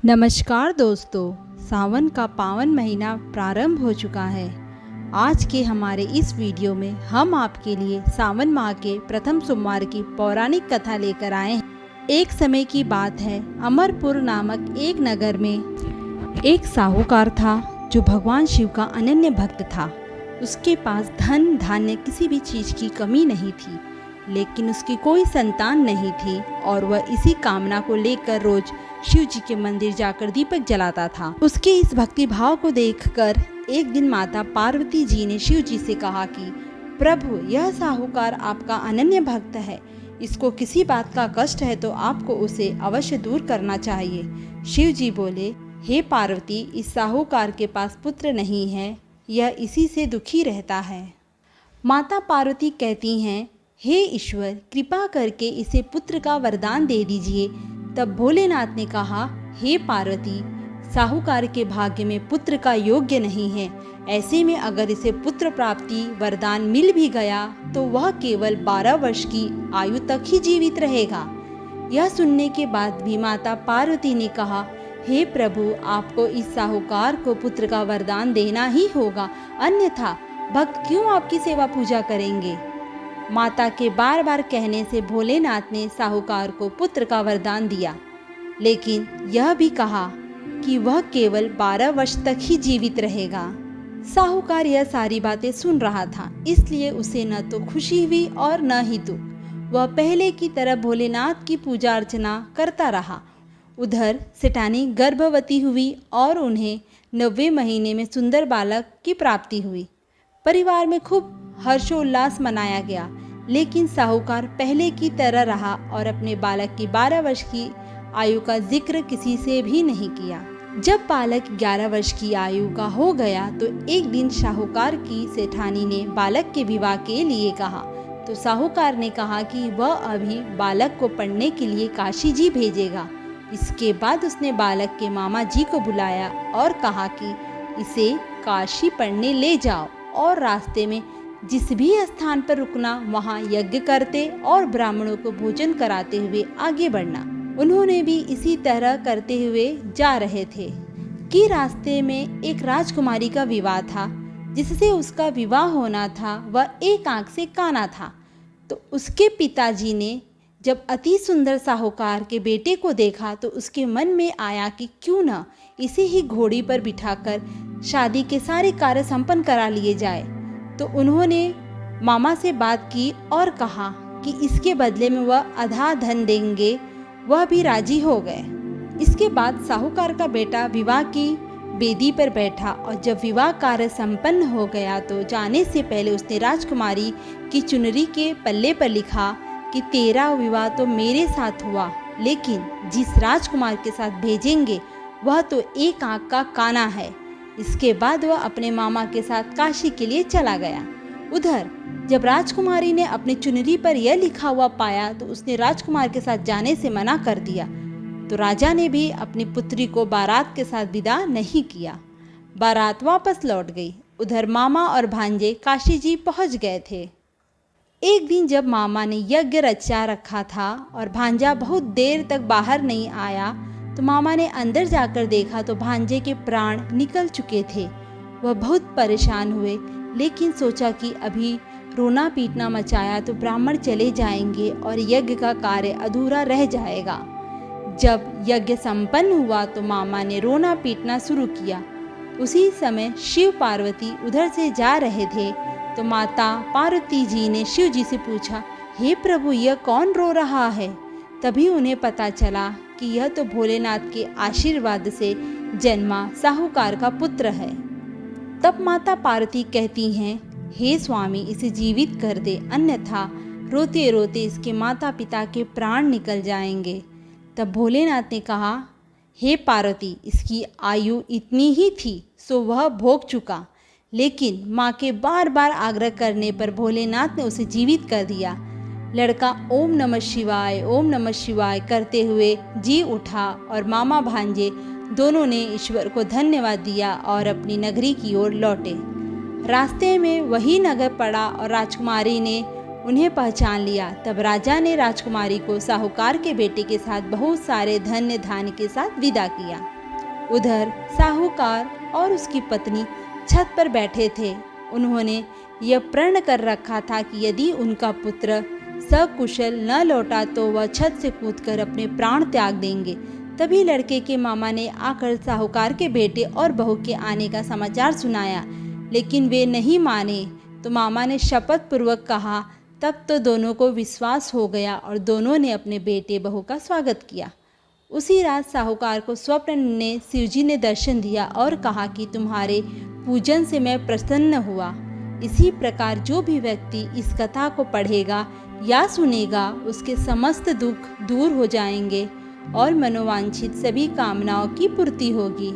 नमस्कार दोस्तों, सावन का पावन महीना प्रारंभ हो चुका है। आज के हमारे इस वीडियो में हम आपके लिए सावन माह के प्रथम सोमवार की पौराणिक कथा लेकर आए हैं। एक समय की बात है, अमरपुर नामक एक नगर में एक साहूकार था जो भगवान शिव का अनन्य भक्त था। उसके पास धन धान्य किसी भी चीज़ की कमी नहीं थी, लेकिन उसकी कोई संतान नहीं थी और वह इसी कामना को लेकर रोज शिव जी के मंदिर जाकर दीपक जलाता था। उसके इस भक्ति भाव को देखकर एक दिन माता पार्वती जी ने शिव जी से कहा कि प्रभु, यह साहूकार आपका अनन्य भक्त है, इसको किसी बात का कष्ट है तो आपको उसे अवश्य दूर करना चाहिए। शिव जी बोले, हे पार्वती, इस साहूकार के पास पुत्र नहीं है, यह इसी से दुखी रहता है। माता पार्वती कहती हैं, हे ईश्वर, कृपा करके इसे पुत्र का वरदान दे दीजिए। तब भोलेनाथ ने कहा, हे पार्वती, साहूकार के भाग्य में पुत्र का योग्य नहीं है। ऐसे में अगर इसे पुत्र प्राप्ति वरदान मिल भी गया तो वह केवल 12 वर्ष की आयु तक ही जीवित रहेगा। यह सुनने के बाद भी माता पार्वती ने कहा, हे प्रभु, आपको इस साहूकार को पुत्र का वरदान देना ही होगा, अन्यथा भक्त क्यों आपकी सेवा पूजा करेंगे। माता के बार बार कहने से भोलेनाथ ने साहूकार को पुत्र का वरदान दिया, लेकिन यह भी कहा कि वह केवल 12 वर्ष तक ही जीवित रहेगा। साहूकार यह सारी बातें सुन रहा था, इसलिए उसे न तो खुशी हुई और न ही दुख। वह पहले की तरह भोलेनाथ की पूजा अर्चना करता रहा। उधर सेठानी गर्भवती हुई और उन्हें 90वें महीने में सुंदर बालक की प्राप्ति हुई। परिवार में खूब हर्षोल्लास मनाया गया, लेकिन साहूकार पहले की तरह रहा और अपने बालक की 12 वर्ष की आयु का जिक्र किसी से भी नहीं किया। जब बालक 11 वर्ष की आयु का हो गया तो एक दिन साहूकार की सेठानी ने बालक के विवाह के लिए कहा, तो साहूकार ने कहा कि वह अभी बालक को पढ़ने के लिए काशी जी भेजेगा। इसके बाद उसने बालक के मामा जी को बुलाया और कहा कि इसे काशी पढ़ने ले जाओ और रास्ते में जिस भी स्थान पर रुकना वहाँ यज्ञ करते और ब्राह्मणों को भोजन कराते हुए आगे बढ़ना। उन्होंने भी इसी तरह करते हुए जा रहे थे कि रास्ते में एक राजकुमारी का विवाह था। जिससे उसका विवाह होना था वह एक आंख से काना था। तो उसके पिताजी ने जब अति सुंदर साहूकार के बेटे को देखा तो उसके मन में आया कि क्यों न इसे ही घोड़ी पर बिठाकर शादी के सारे कार्य संपन्न करा लिए जाए। तो उन्होंने मामा से बात की और कहा कि इसके बदले में वह आधा धन देंगे। वह भी राजी हो गए। इसके बाद साहूकार का बेटा विवाह की बेदी पर बैठा और जब विवाह कार्य संपन्न हो गया तो जाने से पहले उसने राजकुमारी की चुनरी के पल्ले पर लिखा कि तेरा विवाह तो मेरे साथ हुआ, लेकिन जिस राजकुमार के साथ भेजेंगे वह तो एक आंख का काना है। इसके बाद वह अपने मामा के साथ काशी के लिए चला गया। उधर जब राजकुमारी ने अपनी चुनरी पर यह लिखा हुआ पाया तो उसने राजकुमार के साथ जाने से मना कर दिया। तो राजा ने भी अपनी पुत्री को बारात के साथ विदा नहीं किया। बारात वापस लौट गई। उधर मामा और भांजे काशी जी पहुंच गए थे। एक दिन जब मामा ने यज्ञ रचा रखा था और भांजा बहुत देर तक बाहर नहीं आया तो मामा ने अंदर जाकर देखा तो भांजे के प्राण निकल चुके थे। वह बहुत परेशान हुए, लेकिन सोचा कि अभी रोना पीटना मचाया तो ब्राह्मण चले जाएंगे और यज्ञ का कार्य अधूरा रह जाएगा। जब यज्ञ संपन्न हुआ तो मामा ने रोना पीटना शुरू किया। उसी समय शिव पार्वती उधर से जा रहे थे तो माता पार्वती जी ने शिव जी से पूछा, हे प्रभु, यह कौन रो रहा है। तभी उन्हें पता चला कि यह तो भोलेनाथ के आशीर्वाद से जन्मा साहूकार का पुत्र है। तब माता पार्वती कहती हैं, हे स्वामी, इसे जीवित कर दे, अन्यथा रोते रोते इसके माता पिता के प्राण निकल जाएंगे। तब भोलेनाथ ने कहा, हे पार्वती, इसकी आयु इतनी ही थी सो वह भोग चुका, लेकिन माँ के बार बार आग्रह करने पर भोलेनाथ ने उसे जीवित कर दिया। लड़का ओम नमः शिवाय करते हुए जी उठा और मामा भांजे दोनों ने ईश्वर को धन्यवाद दिया और अपनी नगरी की ओर लौटे। रास्ते में वही नगर पड़ा और राजकुमारी ने उन्हें पहचान लिया। तब राजा ने राजकुमारी को साहूकार के बेटे के साथ बहुत सारे धन्य धान्य के साथ विदा किया। उधर साहूकार और उसकी पत्नी छत पर बैठे थे। उन्होंने यह प्रण कर रखा था कि यदि उनका पुत्र सकुशल न लौटा तो वह छत से कूदकर अपने प्राण त्याग देंगे। तभी लड़के के मामा ने आकर साहूकार के बेटे और बहू के आने का समाचार सुनाया, लेकिन वे नहीं माने। तो मामा ने शपथ पूर्वक कहा। तब तो दोनों को विश्वास हो गया और दोनों ने अपने बेटे बहू का स्वागत किया। उसी रात साहूकार को स्वप्न में शिवजी ने दर्शन दिया और कहा कि तुम्हारे पूजन से मैं प्रसन्न हुआ। इसी प्रकार जो भी व्यक्ति इस कथा को पढ़ेगा या सुनेगा उसके समस्त दुख दूर हो जाएंगे और मनोवांछित सभी कामनाओं की पूर्ति होगी।